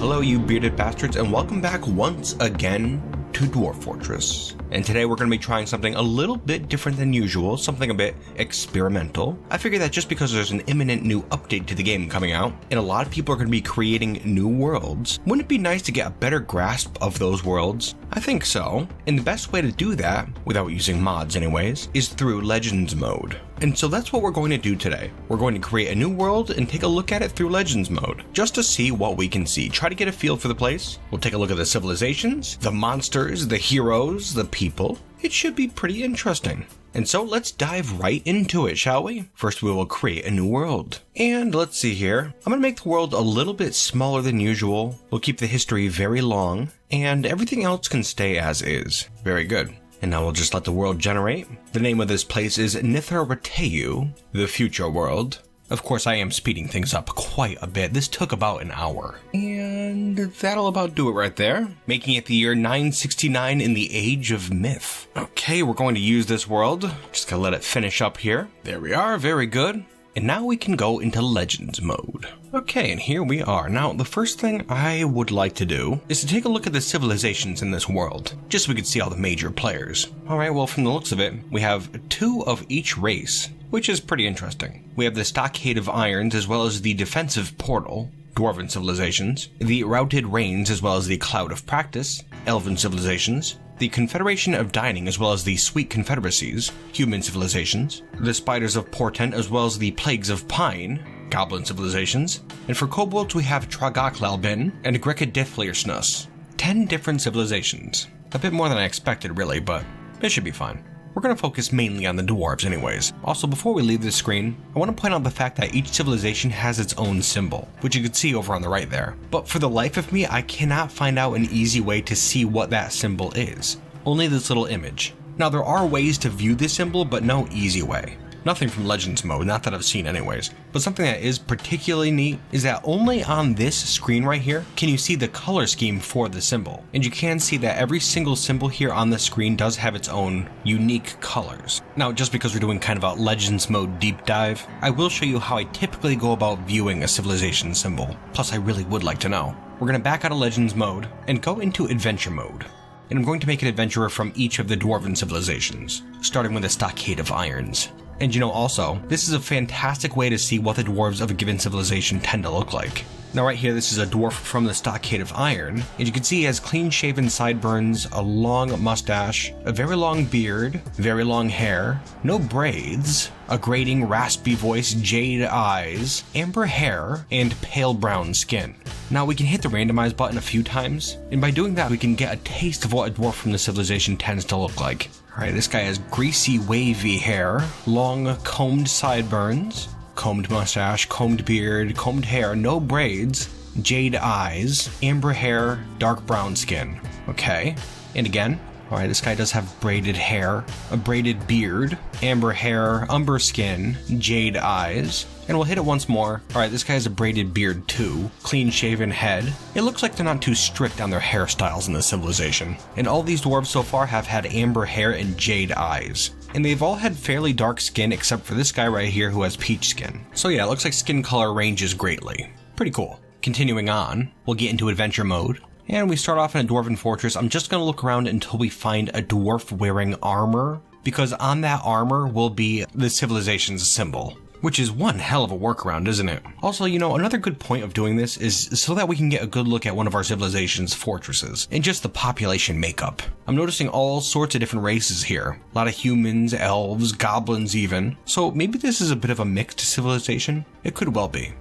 hello you bearded bastards, and welcome back once again to Dwarf Fortress. And today we're going to be trying something a little bit different than usual, something a bit experimental. I figure that just because there's an imminent new update to the game coming out, and a lot of people are going to be creating new worlds, wouldn't it be nice to get a better grasp of those worlds? I think so. And the best way to do that, without using mods anyways, is through Legends mode. And so that's what we're going to do today. We're going to create a new world and take a look at it through Legends mode, just to see what we can see. Try to get a feel for the place. We'll take a look at the civilizations, the monsters, the heroes, the people. It should be pretty interesting. And so let's dive right into it, shall we? First we will create a new world. And let's see here. I'm going to make the world a little bit smaller than usual. We'll keep the history very long, and everything else can stay as is. Very good. And now we'll just let the world generate. The name of this place is Nitharateu, the future world. Of course, I am speeding things up quite a bit. This took about an hour. And that'll about do it right there, making it the year 969 in the Age of Myth. Okay, we're going to use this world. Just gonna let it finish up here. There we are, very good. And now we can go into Legends mode. Okay, and here we are. Now, the first thing I would like to do is to take a look at the civilizations in this world, just so we can see all the major players. Alright, well, from the looks of it, we have 2 of each race, which is pretty interesting. We have the Stockade of Irons as well as the Defensive Portal, Dwarven civilizations, the Routed Rains as well as the Cloud of Practice, Elven civilizations, the Confederation of Dining as well as the Sweet Confederacies, human civilizations, the Spiders of Portent as well as the Plagues of Pine, goblin civilizations, and for kobolds we have Tragaklalbin and Grekadiflirsnus. 10 different civilizations. A bit more than I expected really, but it should be fine. We're going to focus mainly on the dwarves anyways. Also, before we leave this screen, I want to point out the fact that each civilization has its own symbol, which you can see over on the right there. But for the life of me, I cannot find out an easy way to see what that symbol is. Only this little image. Now, there are ways to view this symbol, but no easy way. Nothing from Legends mode, not that I've seen anyways. But something that is particularly neat is that only on this screen right here can you see the color scheme for the symbol. And you can see that every single symbol here on the screen does have its own unique colors. Now, just because we're doing kind of a Legends mode deep dive, I will show you how I typically go about viewing a civilization symbol. Plus, I really would like to know. We're going to back out of Legends mode and go into Adventure mode. And I'm going to make an adventurer from each of the Dwarven civilizations, starting with the Stockade of Irons. And you know, also, this is a fantastic way to see what the dwarves of a given civilization tend to look like. Now right here, this is a dwarf from the Stockade of Iron, and you can see he has clean-shaven sideburns, a long mustache, a very long beard, very long hair, no braids, a grating, raspy voice, jade eyes, amber hair, and pale brown skin. Now we can hit the randomize button a few times, and by doing that we can get a taste of what a dwarf from the civilization tends to look like. Alright, this guy has greasy, wavy hair, long, combed sideburns, combed mustache, combed beard, combed hair, no braids, jade eyes, amber hair, dark brown skin. Okay, and again. Alright, this guy does have braided hair, a braided beard, amber hair, umber skin, jade eyes. And we'll hit it once more. Alright, this guy has a braided beard too, clean-shaven head. It looks like they're not too strict on their hairstyles in this civilization. And all these dwarves so far have had amber hair and jade eyes. And they've all had fairly dark skin except for this guy right here who has peach skin. So yeah, it looks like skin color ranges greatly. Pretty cool. Continuing on, we'll get into adventure mode. And we start off in a dwarven fortress. I'm just going to look around until we find a dwarf wearing armor, because on that armor will be the civilization's symbol. Which is one hell of a workaround, isn't it? Also, you know, another good point of doing this is so that we can get a good look at one of our civilization's fortresses, and just the population makeup. I'm noticing all sorts of different races here. A lot of humans, elves, goblins even. So maybe this is a bit of a mixed civilization? It could well be.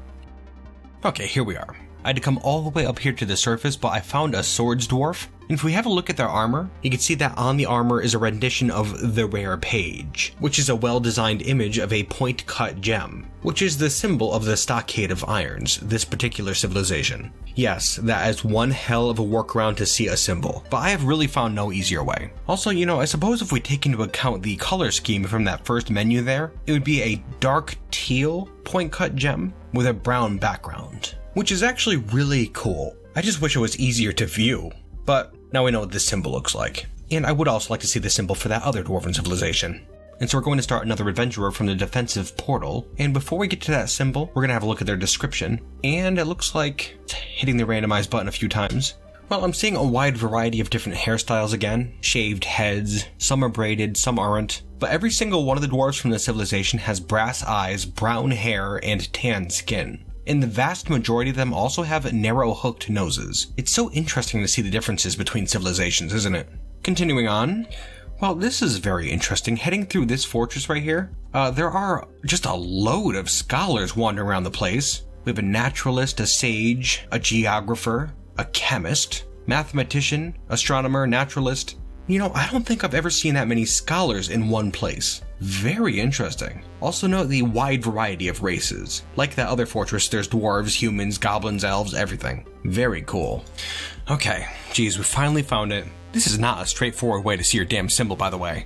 Okay, here we are. I had to come all the way up here to the surface, but I found a swords dwarf. And if we have a look at their armor, you can see that on the armor is a rendition of the rare page, which is a well-designed image of a point-cut gem, which is the symbol of the Stockade of Irons, this particular civilization. Yes, that is one hell of a workaround to see a symbol, but I have really found no easier way. Also, you know, I suppose if we take into account the color scheme from that first menu there, it would be a dark teal point-cut gem with a brown background, which is actually really cool. I just wish it was easier to view, but now we know what this symbol looks like. And I would also like to see the symbol for that other dwarven civilization. And so we're going to start another adventurer from the defensive portal. And before we get to that symbol, we're going to have a look at their description. And it looks like it's hitting the randomize button a few times. Well, I'm seeing a wide variety of different hairstyles again. Shaved heads, some are braided, some aren't. But every single one of the dwarves from the civilization has brass eyes, brown hair, and tan skin. And the vast majority of them also have narrow hooked noses. It's so interesting to see the differences between civilizations, isn't it? Continuing on. Well, this is very interesting. Heading through this fortress right here, there are just a load of scholars wandering around the place. We have a naturalist, a sage, a geographer, a chemist, mathematician, astronomer, naturalist. You know, I don't think I've ever seen that many scholars in one place. Very interesting. Also note the wide variety of races. Like that other fortress, there's dwarves, humans, goblins, elves, everything. Very cool. Okay, geez, we finally found it. This is not a straightforward way to see your damn symbol, by the way.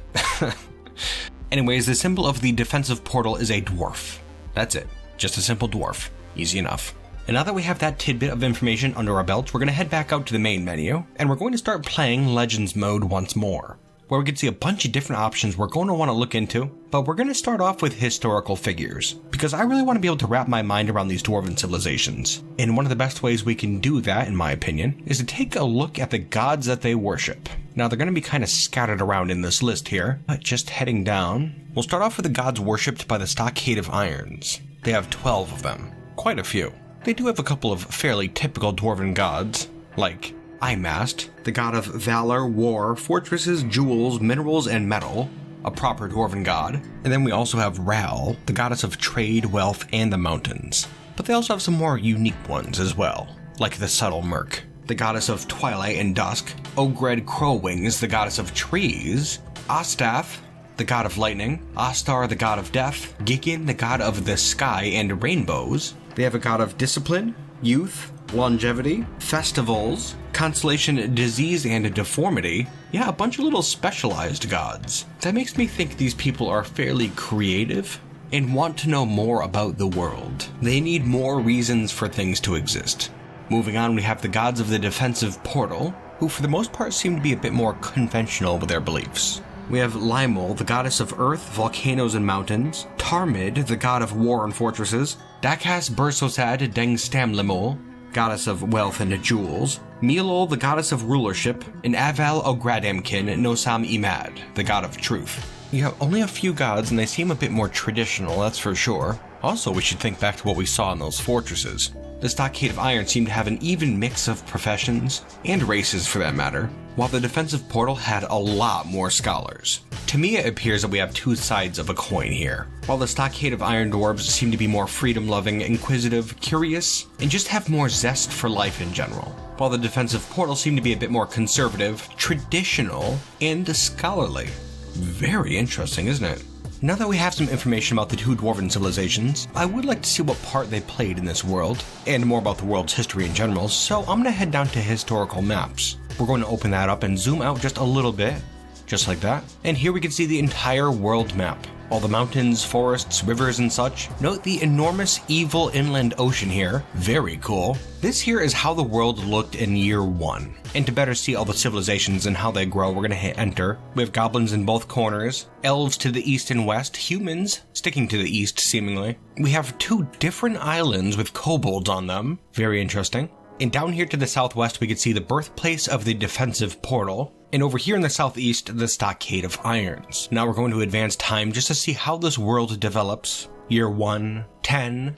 Anyways, the symbol of the defensive portal is a dwarf. That's it. Just a simple dwarf. Easy enough. And now that we have that tidbit of information under our belts, we're going to head back out to the main menu, and we're going to start playing Legends mode once more, where we can see a bunch of different options we're going to want to look into, but we're going to start off with historical figures, because I really want to be able to wrap my mind around these dwarven civilizations. And one of the best ways we can do that, in my opinion, is to take a look at the gods that they worship. Now, they're going to be kind of scattered around in this list here, but just heading down, we'll start off with the gods worshipped by the Stockade of Irons. They have 12 of them. Quite a few. They do have a couple of fairly typical dwarven gods, like Imast, the god of valor, war, fortresses, jewels, minerals, and metal, a proper dwarven god. And then we also have Ral, the goddess of trade, wealth, and the mountains. But they also have some more unique ones as well, like the subtle Merc, the goddess of twilight and dusk, Ogred Crowwings, the goddess of trees, Ostath, the god of lightning, Ostar, the god of death, Gikin, the god of the sky and rainbows. They have a god of discipline, youth, longevity, festivals, constellation, disease, and deformity. Yeah, a bunch of little specialized gods. That makes me think these people are fairly creative and want to know more about the world. They need more reasons for things to exist. Moving on, we have the gods of the defensive portal, who for the most part seem to be a bit more conventional with their beliefs. We have Limel, the goddess of earth, volcanoes, and mountains, Tarmid, the god of war and fortresses, Dakas Bursosad Deng Stamlimol, goddess of wealth and jewels, Milol, the goddess of rulership, and Aval Ogradamkin Nosam Imad, the god of truth. You have only a few gods and they seem a bit more traditional, that's for sure. Also, we should think back to what we saw in those fortresses. The Stockade of Iron seemed to have an even mix of professions, and races for that matter, while the defensive portal had a lot more scholars. To me, it appears that we have two sides of a coin here. While the Stockade of Iron dwarves seem to be more freedom-loving, inquisitive, curious, and just have more zest for life in general, while the defensive portal seem to be a bit more conservative, traditional, and scholarly. Very interesting, isn't it? Now that we have some information about the two dwarven civilizations, I would like to see what part they played in this world, and more about the world's history in general, so I'm going to head down to historical maps. We're going to open that up and zoom out just a little bit, just like that. And here we can see the entire world map. All the mountains, forests, rivers, and such. Note the enormous evil inland ocean here. Very cool. This here is how the world looked in year 1. And to better see all the civilizations and how they grow, we're going to hit enter. We have goblins in both corners, elves to the east and west, humans sticking to the east seemingly. We have 2 different islands with kobolds on them. Very interesting. And down here to the southwest, we can see the birthplace of the defensive portal. And over here in the southeast, the Stockade of Irons. Now we're going to advance time just to see how this world develops. Year 1, 10,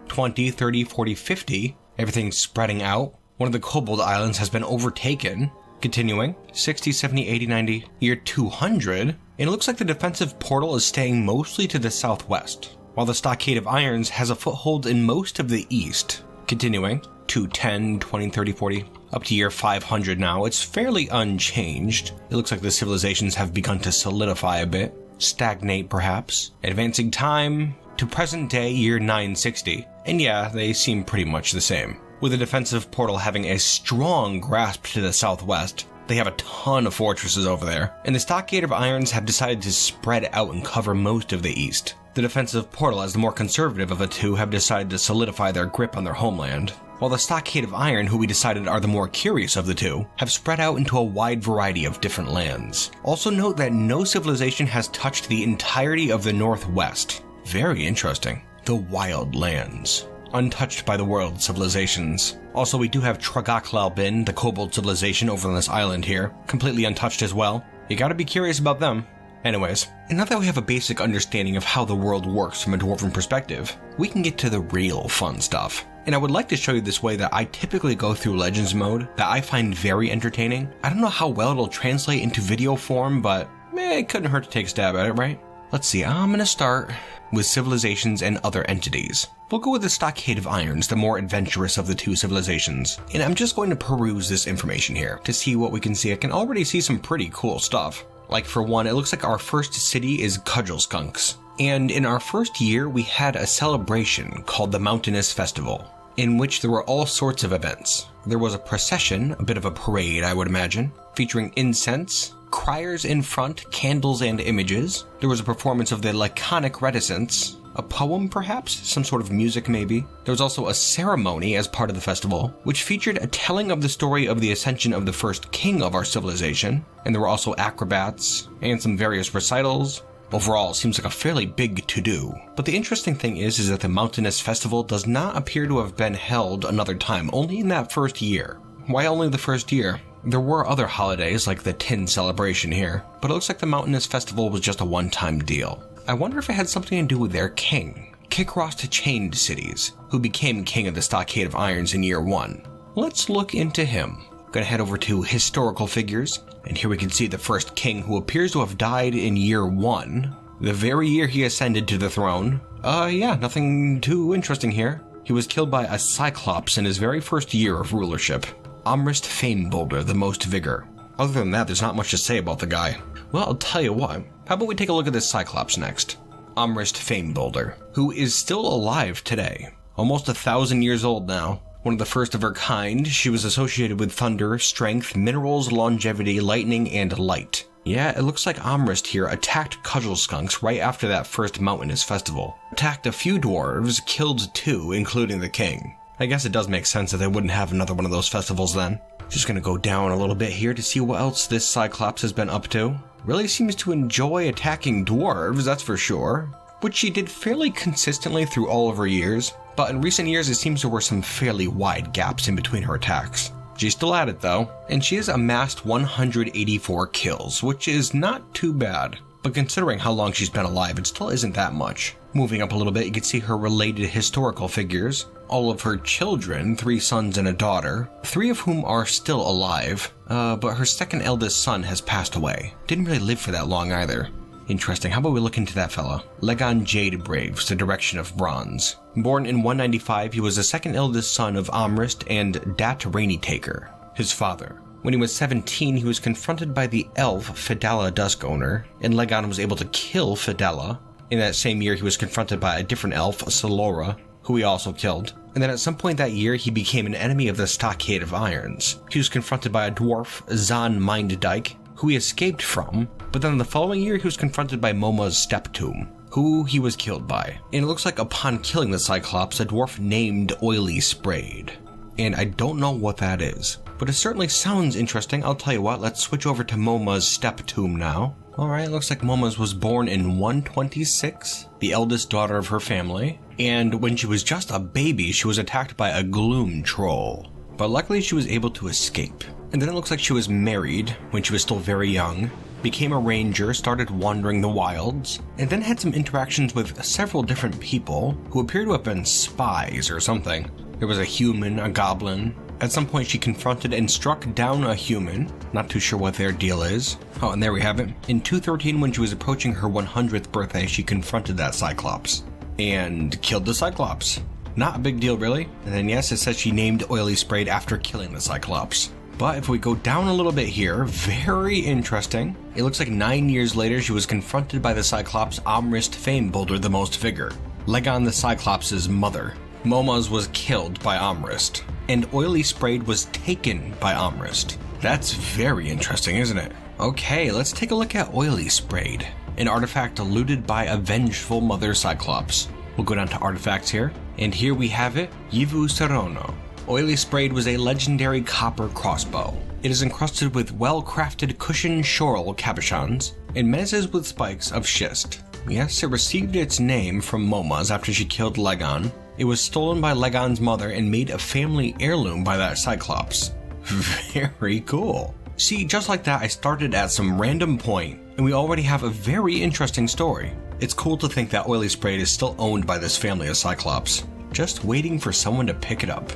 20, 30, 40, 50. Everything's spreading out. One of the kobold islands has been overtaken. Continuing, 60, 70, 80, 90. Year 200. And it looks like the defensive portal is staying mostly to the southwest, while the Stockade of Irons has a foothold in most of the east. Continuing, to 10, 20, 30, 40, up to year 500 now. It's fairly unchanged. It looks like the civilizations have begun to solidify a bit, stagnate perhaps. Advancing time to present day year 960. And yeah, they seem pretty much the same. With the defensive portal having a strong grasp to the southwest, they have a ton of fortresses over there, and the Stockade of Irons have decided to spread out and cover most of the east. The defensive portal, as the more conservative of the two, have decided to solidify their grip on their homeland. while the Stockade of Iron, who we decided are the more curious of the two, have spread out into a wide variety of different lands. Also note that no civilization has touched the entirety of the Northwest. Very interesting. The Wild Lands. Untouched by the world civilizations. Also, we do have Tragaklalbin, the kobold civilization over on this island here, completely untouched as well. You gotta be curious about them. Anyways, and now that we have a basic understanding of how the world works from a dwarven perspective, we can get to the real fun stuff. And I would like to show you this way that I typically go through Legends mode that I find very entertaining. I don't know how well it'll translate into video form, but it couldn't hurt to take a stab at it, right? Let's see, I'm gonna start with civilizations and other entities. We'll go with the Stockade of Irons, the more adventurous of the two civilizations. And I'm just going to peruse this information here to see what we can see. I can already see some pretty cool stuff. Like for one, it looks like our first city is Kruggsmash. And in our first year, we had a celebration called the Mountainous Festival, in which there were all sorts of events. There was a procession, a bit of a parade I would imagine, featuring incense, criers in front, candles and images. There was a performance of the laconic reticence, a poem perhaps, some sort of music maybe. There was also a ceremony as part of the festival, which featured a telling of the story of the ascension of the first king of our civilization, and there were also acrobats and some various recitals. Overall, it seems like a fairly big to-do. But the interesting thing is that the Mountainous Festival does not appear to have been held another time, only in that first year. Why only the first year? There were other holidays like the Tin Celebration here, but it looks like the Mountainous Festival was just a one-time deal. I wonder if it had something to do with their king, Kikrost Chained Cities, who became king of the Stockade of Irons in year 1. Let's look into him. Gonna head over to historical figures, and here we can see the first king who appears to have died in year 1, the very year he ascended to the throne. Yeah, nothing too interesting here. He was killed by a Cyclops in his very first year of rulership. Amrist Famebolder, the Most Vigor. Other than that, there's not much to say about the guy. Well, I'll tell you what. How about we take a look at this Cyclops next? Amrist Famebolder, who is still alive today. Almost 1,000 years old now. One of the first of her kind, she was associated with thunder, strength, minerals, longevity, lightning, and light. Yeah, it looks like Amrist here attacked Cudgelskunks right after that first Mountainous Festival. Attacked a few dwarves, killed 2, including the king. I guess it does make sense that they wouldn't have another one of those festivals then. Just gonna go down a little bit here to see what else this Cyclops has been up to. Really seems to enjoy attacking dwarves, that's for sure, which she did fairly consistently through all of her years, but in recent years it seems there were some fairly wide gaps in between her attacks. She's still at it though, and she has amassed 184 kills, which is not too bad. But considering how long she's been alive, it still isn't that much. Moving up a little bit, you can see her related historical figures. All of her children, 3 sons and a daughter, 3 of whom are still alive, but her second eldest son has passed away. Didn't really live for that long either. Interesting, how about we look into that fella? Legon Jade Braves, the Direction of Bronze. Born in 195, he was the second eldest son of Amrist and Dat Rainy-Taker, his father. When he was 17, he was confronted by the elf Fidela Duskowner, and Legon was able to kill Fidela. In that same year, he was confronted by a different elf, Solora, who he also killed. And then at some point that year, he became an enemy of the Stockade of Irons. He was confronted by a dwarf, Zahn Minddyke, who he escaped from, but then the following year, he was confronted by Moma's Steptomb, who he was killed by. And it looks like upon killing the Cyclops, a dwarf named Oily Sprayed. And I don't know what that is, but it certainly sounds interesting. I'll tell you what, let's switch over to Moma's Steptomb now. Alright, looks like Moma's was born in 126, the eldest daughter of her family, and when she was just a baby, she was attacked by a gloom troll. But luckily she was able to escape. And then it looks like she was married when she was still very young, became a ranger, started wandering the wilds, and then had some interactions with several different people who appear to have been spies or something. There was a human, a goblin. At some point she confronted and struck down a human. Not too sure what their deal is. Oh, and there we have it. In 213, when she was approaching her 100th birthday, she confronted that Cyclops. And killed the Cyclops. Not a big deal, really. And then yes, it says she named Oily Sprayed after killing the Cyclops. But if we go down a little bit here, very interesting. It looks like 9 years later, she was confronted by the Cyclops Amrist Famebolder, the Most Vigor. Legon the Cyclops' mother. Moma's was killed by Amrist, and Oily Sprayed was taken by Amrist. That's very interesting, isn't it? Okay, let's take a look at Oily Sprayed, an artifact looted by a vengeful mother Cyclops. We'll go down to artifacts here, and here we have it, Yivu Serono. Oily Sprayed was a legendary copper crossbow. It is encrusted with well-crafted cushion shoral cabochons and menaces with spikes of schist. Yes, it received its name from Moma's after she killed Legon. It was stolen by Legon's mother and made a family heirloom by that Cyclops. Very cool. See, just like that, I started at some random point, and we already have a very interesting story. It's cool to think that Oily Sprayed is still owned by this family of Cyclops, just waiting for someone to pick it up.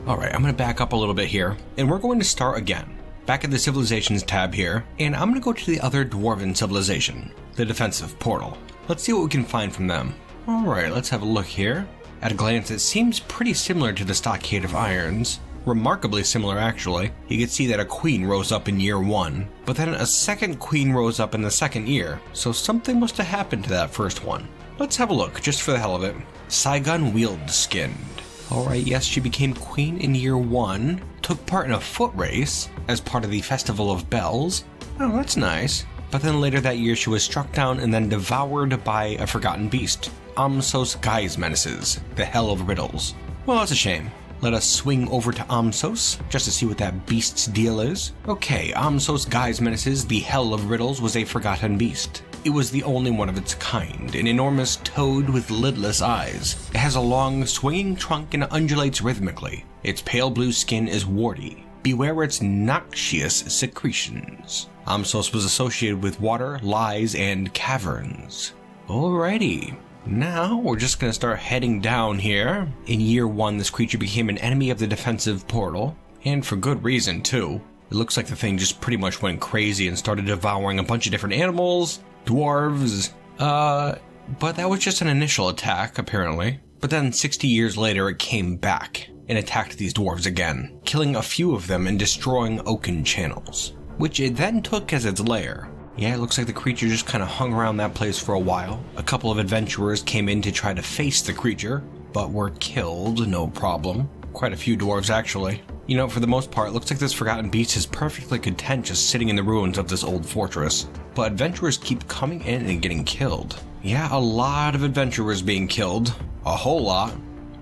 Alright, I'm going to back up a little bit here, and we're going to start again. Back at the Civilizations tab here, and I'm going to go to the other Dwarven civilization, the Defensive Portal. Let's see what we can find from them. Alright, let's have a look here. At a glance, it seems pretty similar to the Stockade of Irons. Remarkably similar, actually. You can see that a queen rose up in year 1, but then a second queen rose up in the second year, so something must have happened to that first one. Let's have a look, just for the hell of it. Saigon Wield-skinned. Alright, yes, she became queen in year 1, took part in a foot race as part of the Festival of Bells. Oh, that's nice. But then later that year she was struck down and then devoured by a forgotten beast. Amsos Guy's Menaces, the Hell of Riddles. Well, that's a shame. Let us swing over to Amsos, just to see what that beast's deal is. Okay, Amsos Guy's Menaces, the Hell of Riddles, was a forgotten beast. It was the only one of its kind, an enormous toad with lidless eyes. It has a long, swinging trunk and undulates rhythmically. Its pale blue skin is warty. Beware its noxious secretions. Amsos was associated with water, lies, and caverns. Alrighty. Now, we're just going to start heading down here. In year 1, this creature became an enemy of the Defensive Portal, and for good reason, too. It looks like the thing just pretty much went crazy and started devouring a bunch of different animals, dwarves, but that was just an initial attack, apparently. But then 60 years later, it came back and attacked these dwarves again, killing a few of them and destroying oaken channels, which it then took as its lair. Yeah, it looks like the creature just kind of hung around that place for a while. A couple of adventurers came in to try to face the creature, but were killed, no problem. Quite a few dwarves, actually. You know, for the most part, it looks like this forgotten beast is perfectly content just sitting in the ruins of this old fortress. But adventurers keep coming in and getting killed. Yeah, a lot of adventurers being killed. A whole lot.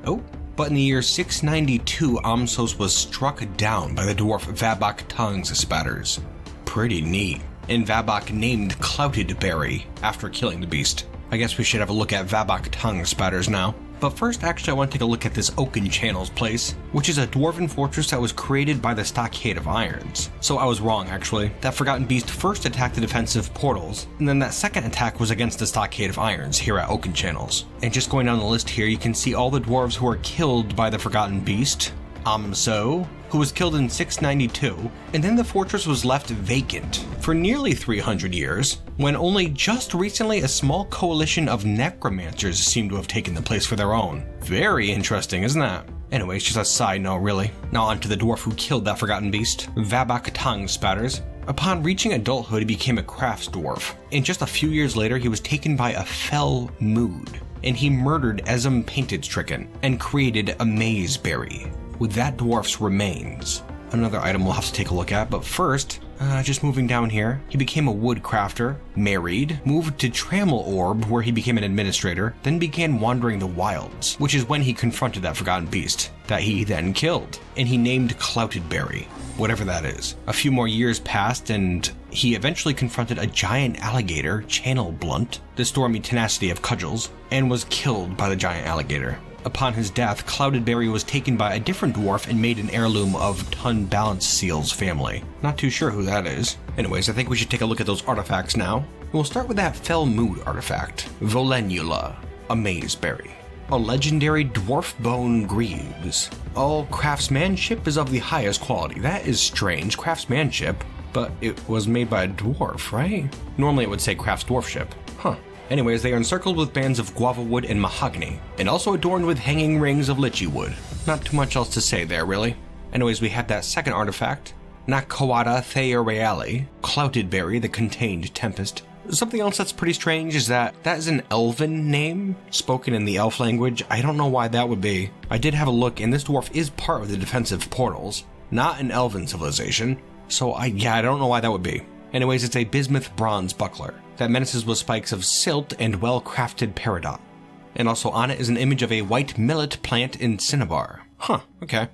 Oh, but in the year 692, Amsos was struck down by the dwarf Vabok Tongue's spatters. Pretty neat. And Vabok named Clouted Berry after killing the beast. I guess we should have a look at Vabok Tongue spatters now. But first, actually, I want to take a look at this Oaken Channels place, which is a dwarven fortress that was created by the Stockade of Irons. So I was wrong, actually. That forgotten beast first attacked the defensive portals, and then that second attack was against the Stockade of Irons here at Oaken Channels. And just going down the list here, you can see all the dwarves who were killed by the forgotten beast. Amso, who was killed in 692, and then the fortress was left vacant for nearly 300 years, when only just recently a small coalition of necromancers seemed to have taken the place for their own. Very interesting, isn't that? Anyway, it's just a side note, really. Now on to the dwarf who killed that forgotten beast, Vabok Tongue Spatters. Upon reaching adulthood, he became a crafts dwarf, and just a few years later he was taken by a fell mood, and he murdered Ezem Painted Stricken and created a maze berry with that dwarf's remains. Another item we'll have to take a look at, but first, just moving down here, he became a woodcrafter, married, moved to Trammel Orb where he became an administrator, then began wandering the wilds, which is when he confronted that forgotten beast that he then killed, and he named Clouted Berry, whatever that is. A few more years passed and he eventually confronted a giant alligator, Channel Blunt, the stormy tenacity of cudgels, and was killed by the giant alligator. Upon his death, Clouded Berry was taken by a different dwarf and made an heirloom of Tun Balance Seal's family. Not too sure who that is. Anyways, I think we should take a look at those artifacts now. We'll start with that Fell Mood artifact, Volenula, a maze berry. A legendary dwarf bone greaves. All craftsmanship is of the highest quality. That is strange, craftsmanship, but it was made by a dwarf, right? Normally it would say crafts dwarfship. Huh. Anyways, they are encircled with bands of guava wood and mahogany, and also adorned with hanging rings of lychee wood. Not too much else to say there, really. Anyways, we have that second artifact, Nakawada Theoreale, Clouted Berry, the Contained Tempest. Something else that's pretty strange is that is an elven name, spoken in the elf language. I don't know why that would be. I did have a look, and this dwarf is part of the defensive portals, not an elven civilization, so I don't know why that would be. Anyways, it's a bismuth bronze buckler that menaces with spikes of silt and well-crafted peridot. And also on it is an image of a white millet plant in cinnabar. Huh, okay.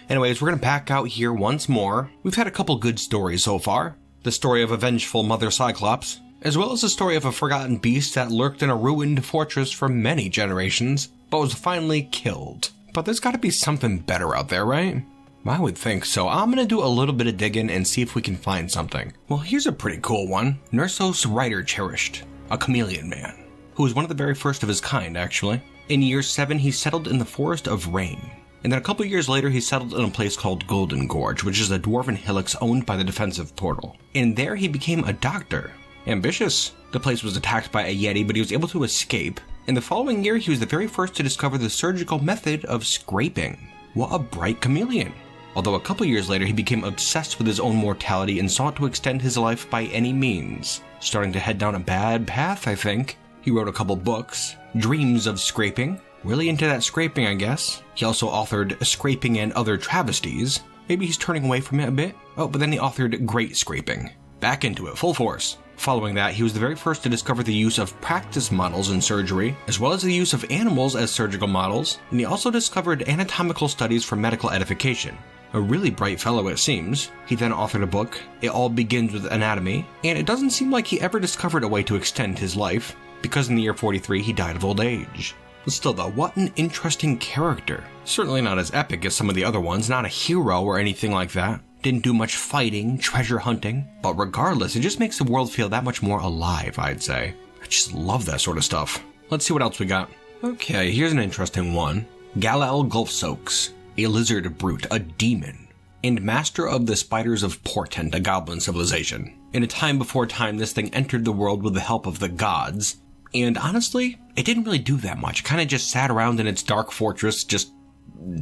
Anyways, we're gonna back out here once more. We've had a couple good stories so far. The story of a vengeful Mother Cyclops, as well as the story of a forgotten beast that lurked in a ruined fortress for many generations, but was finally killed. But there's gotta be something better out there, right? I would think so. I'm gonna do a little bit of digging and see if we can find something. Well, here's a pretty cool one. Nursos Ryder Cherished, a chameleon man, who was one of the very first of his kind, actually. In year 7, he settled in the Forest of Rain. And then a couple years later, he settled in a place called Golden Gorge, which is a dwarven hillocks owned by the Defensive Portal. And there he became a doctor. Ambitious. The place was attacked by a yeti, but he was able to escape. In the following year, he was the very first to discover the surgical method of scraping. What a bright chameleon. Although a couple years later, he became obsessed with his own mortality and sought to extend his life by any means. Starting to head down a bad path, I think. He wrote a couple books. Dreams of Scraping. Really into that scraping, I guess. He also authored Scraping and Other Travesties. Maybe he's turning away from it a bit. Oh, but then he authored Great Scraping. Back into it, full force. Following that, he was the very first to discover the use of practice models in surgery, as well as the use of animals as surgical models, and he also discovered anatomical studies for medical edification. A really bright fellow, it seems. He then authored a book, It All Begins with Anatomy, and it doesn't seem like he ever discovered a way to extend his life, because in the year 43 he died of old age. But still though, what an interesting character. Certainly not as epic as some of the other ones, not a hero or anything like that. Didn't do much fighting, treasure hunting, but regardless, it just makes the world feel that much more alive, I'd say. I just love that sort of stuff. Let's see what else we got. Okay, here's an interesting one. Galal Gulfsoaks, a lizard brute, a demon, and master of the spiders of Portent, a goblin civilization. In a time before time, this thing entered the world with the help of the gods, and honestly, it didn't really do that much. It kind of just sat around in its dark fortress, just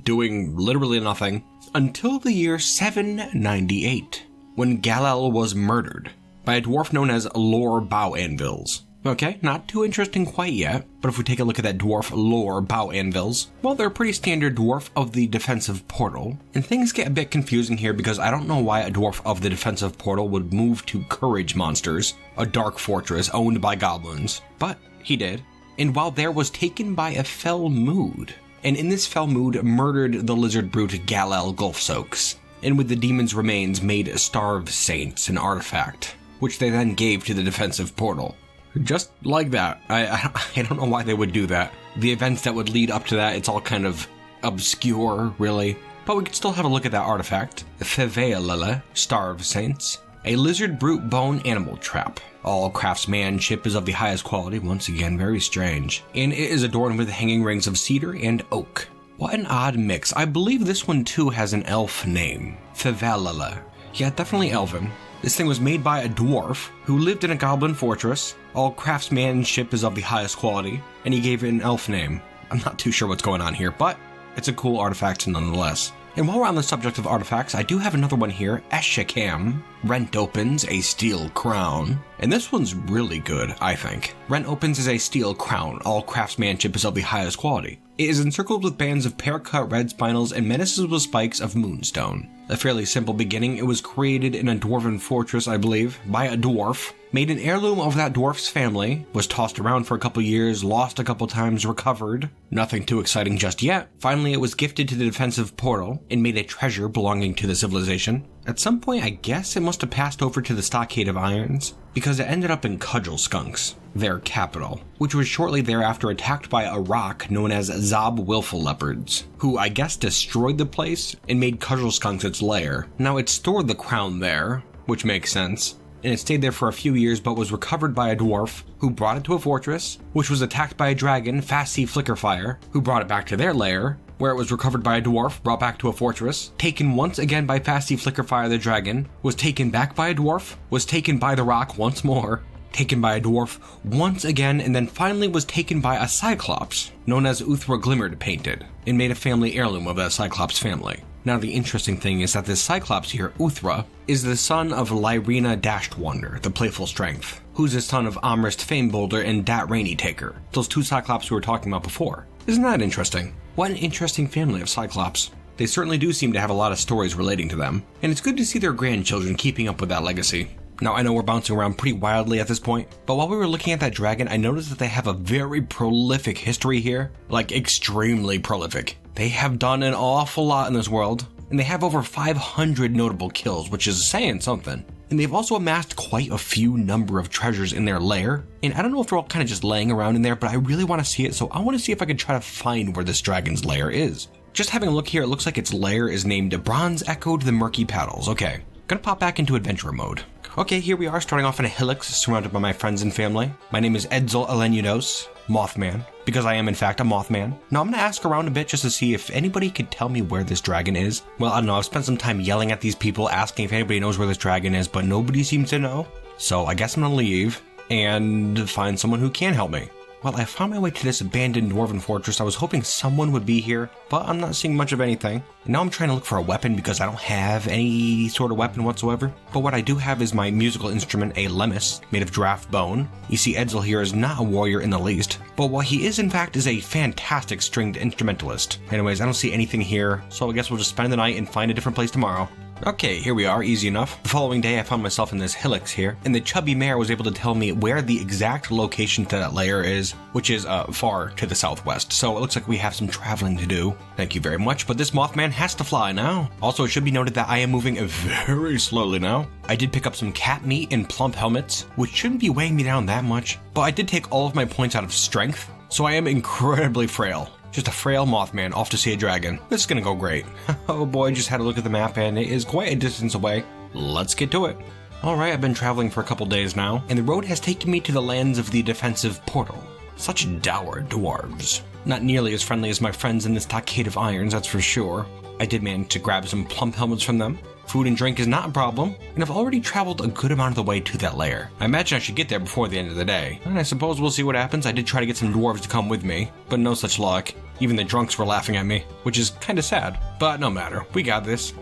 doing literally nothing, until the year 798, when Galal was murdered by a dwarf known as Lore Bow Anvils. Okay, not too interesting quite yet, but if we take a look at that dwarf Lore Bow Anvils, well, they're a pretty standard dwarf of the Defensive Portal, and things get a bit confusing here because I don't know why a dwarf of the Defensive Portal would move to Courage Monsters, a dark fortress owned by goblins, but he did, and while there was taken by a fell mood, and in this fell mood murdered the lizard brute Galal Gulfsoaks, and with the demon's remains made Starved Saints, an artifact, which they then gave to the Defensive Portal. Just like that. I don't know why they would do that. The events that would lead up to that, it's all kind of obscure, really. But we could still have a look at that artifact. Fevealele, Starved Saints. A lizard brute bone animal trap. All craftsmanship is of the highest quality, once again very strange. And it is adorned with hanging rings of cedar and oak. What an odd mix. I believe this one too has an elf name. Fevealele. Yeah, definitely elven. This thing was made by a dwarf who lived in a goblin fortress. All craftsmanship is of the highest quality, and he gave it an elf name. I'm not too sure what's going on here, but it's a cool artifact nonetheless. And while we're on the subject of artifacts, I do have another one here, Eshekam. Rent Opens, a steel crown. And this one's really good, I think. Rent Opens is a steel crown. All craftsmanship is of the highest quality. It is encircled with bands of pear-cut red spinels and menaces with spikes of moonstone. A fairly simple beginning, it was created in a dwarven fortress, I believe, by a dwarf, made an heirloom of that dwarf's family, was tossed around for a couple years, lost a couple times, recovered. Nothing too exciting just yet. Finally, it was gifted to the Defensive Portal and made a treasure belonging to the civilization. At some point, I guess it must have passed over to the Stockade of Irons, because it ended up in Cudgel Skunks, their capital, which was shortly thereafter attacked by a rock known as Zob Wilful Leopards, who I guess destroyed the place and made Cudgel Skunks its lair. Now it stored the crown there, which makes sense, and it stayed there for a few years but was recovered by a dwarf who brought it to a fortress, which was attacked by a dragon, Fast Sea Flickerfire, who brought it back to their lair, where it was recovered by a dwarf, brought back to a fortress, taken once again by Fast Sea Flickerfire the dragon, was taken back by a dwarf, was taken by the rock once more, taken by a dwarf once again, and then finally was taken by a cyclops, known as Uthra Glimmered Painted, and made a family heirloom of that cyclops family. Now the interesting thing is that this cyclops here, Uthra, is the son of Lyrena Dashed Wonder, the Playful Strength, who's the son of Amrist Famebolder and Dat Rainy Taker, those two cyclops we were talking about before. Isn't that interesting? What an interesting family of cyclops. They certainly do seem to have a lot of stories relating to them, and it's good to see their grandchildren keeping up with that legacy. Now I know we're bouncing around pretty wildly at this point, but while we were looking at that dragon, I noticed that they have a very prolific history here, like extremely prolific. They have done an awful lot in this world, and they have over 500 notable kills, which is saying something. And they've also amassed quite a few number of treasures in their lair, and I don't know if they're all kind of just laying around in there, but I really want to see it, so I want to see if I can try to find where this dragon's lair is. Just having a look here, it looks like its lair is named Bronze Echoed the Murky Paddles. Okay, gonna pop back into adventurer mode. Okay, here we are, starting off in a hillock surrounded by my friends and family. My name is Edsel Elenudos, Mothman, because I am in fact a Mothman. Now I'm gonna ask around a bit just to see if anybody could tell me where this dragon is. Well, I don't know, I've spent some time yelling at these people, asking if anybody knows where this dragon is, but nobody seems to know. So I guess I'm gonna leave and find someone who can help me. Well, I found my way to this abandoned dwarven fortress. I was hoping someone would be here, but I'm not seeing much of anything. And now I'm trying to look for a weapon because I don't have any sort of weapon whatsoever. But what I do have is my musical instrument, a lemus, made of draft bone. You see, Edsel here is not a warrior in the least, but what he is in fact is a fantastic stringed instrumentalist. Anyways, I don't see anything here, so I guess we'll just spend the night and find a different place tomorrow. Okay, here we are, easy enough. The following day I found myself in this hillocks here, and the chubby mare was able to tell me where the exact location to that lair is, which is far to the southwest, so it looks like we have some traveling to do. Thank you very much, but this Mothman has to fly now. Also, it should be noted that I am moving very slowly now. I did pick up some cat meat and plump helmets, which shouldn't be weighing me down that much, but I did take all of my points out of strength, so I am incredibly frail. Just a frail Mothman off to see a dragon. This is gonna go great. Oh boy, just had a look at the map and it is quite a distance away. Let's get to it. Alright, I've been traveling for a couple days now, and the road has taken me to the lands of the defensive portal. Such dour dwarves. Not nearly as friendly as my friends in this stockade of irons, that's for sure. I did manage to grab some plump helmets from them. Food and drink is not a problem, and I've already traveled a good amount of the way to that lair. I imagine I should get there before the end of the day, and I suppose we'll see what happens. I did try to get some dwarves to come with me, but no such luck. Even the drunks were laughing at me, which is kinda sad, but no matter, we got this.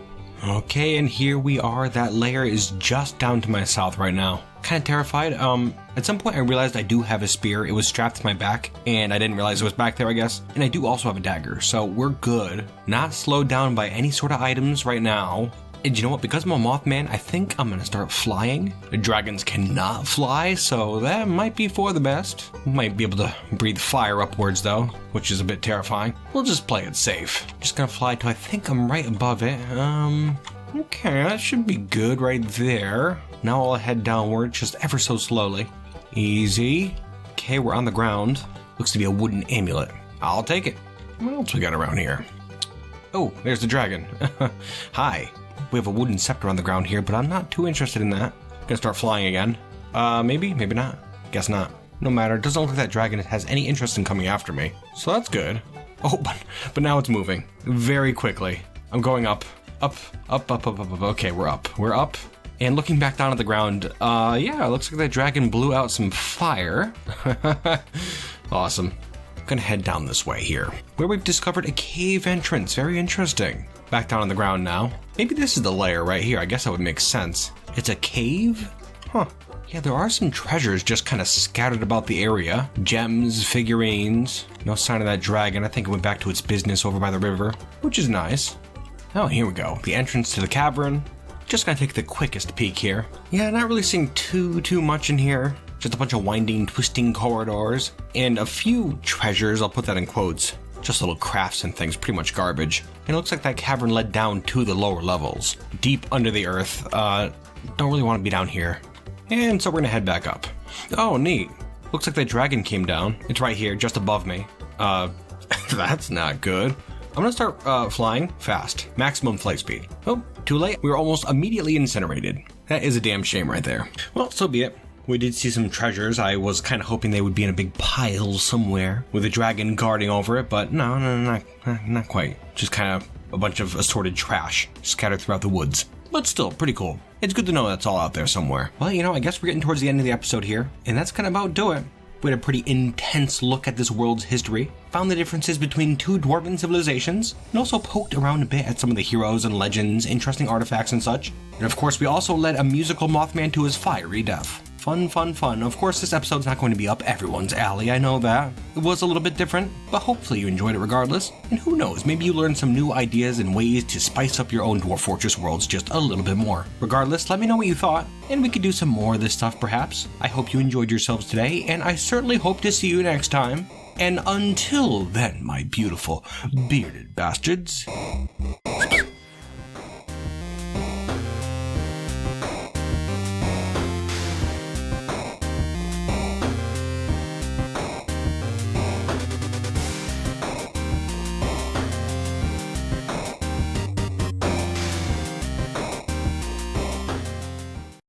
Okay, and here we are. That lair is just down to my south right now. Kinda terrified. At some point I realized I do have a spear. It was strapped to my back, and I didn't realize it was back there, I guess. And I do also have a dagger, so we're good. Not slowed down by any sort of items right now. And you know what, because I'm a Mothman, I think I'm gonna start flying. The dragons cannot fly, so that might be for the best. Might be able to breathe fire upwards though, which is a bit terrifying. We'll just play it safe. Just gonna fly till I think I'm right above it. Okay, that should be good right there. Now I'll head downward just ever so slowly. Easy. Okay, we're on the ground. Looks to be a wooden amulet. I'll take it. What else we got around here? Oh, there's the dragon. Hi. We have a wooden scepter on the ground here, but I'm not too interested in that. Gonna start flying again. Maybe not. Guess not. No matter, it doesn't look like that dragon has any interest in coming after me. So that's good. Oh, but now it's moving very quickly. I'm going up. Up. Okay, we're up. We're up. And looking back down at the ground, yeah, it looks like that dragon blew out some fire. Awesome. Gonna head down this way here, where we've discovered a cave entrance. Very interesting. Back down on the ground now. Maybe this is the lair right here. I guess that would make sense. It's a cave? Huh. Yeah, there are some treasures just kind of scattered about the area. Gems, figurines. No sign of that dragon. I think it went back to its business over by the river, which is nice. Oh, here we go. The entrance to the cavern. Just gonna take the quickest peek here. Yeah, not really seeing too much in here. Just a bunch of winding, twisting corridors. And a few treasures, I'll put that in quotes. Just little crafts and things, pretty much garbage. And it looks like that cavern led down to the lower levels. Deep under the earth. Don't really want to be down here. And so we're gonna head back up. Oh, neat. Looks like that dragon came down. It's right here, just above me. That's not good. I'm gonna start flying fast. Maximum flight speed. Oh, too late. We were almost immediately incinerated. That is a damn shame right there. Well, so be it. We did see some treasures. I was kind of hoping they would be in a big pile somewhere with a dragon guarding over it, but no, not quite. Just kind of a bunch of assorted trash scattered throughout the woods. But still, pretty cool. It's good to know that's all out there somewhere. Well, you know, I guess we're getting towards the end of the episode here, and that's kind of about do it. We had a pretty intense look at this world's history, found the differences between two dwarven civilizations, and also poked around a bit at some of the heroes and legends, interesting artifacts and such. And of course, we also led a musical Mothman to his fiery death. Fun. Of course, this episode's not going to be up everyone's alley, I know that. It was a little bit different, but hopefully you enjoyed it regardless. And who knows, maybe you learned some new ideas and ways to spice up your own Dwarf Fortress worlds just a little bit more. Regardless, let me know what you thought, and we could do some more of this stuff perhaps. I hope you enjoyed yourselves today, and I certainly hope to see you next time. And until then, my beautiful bearded bastards.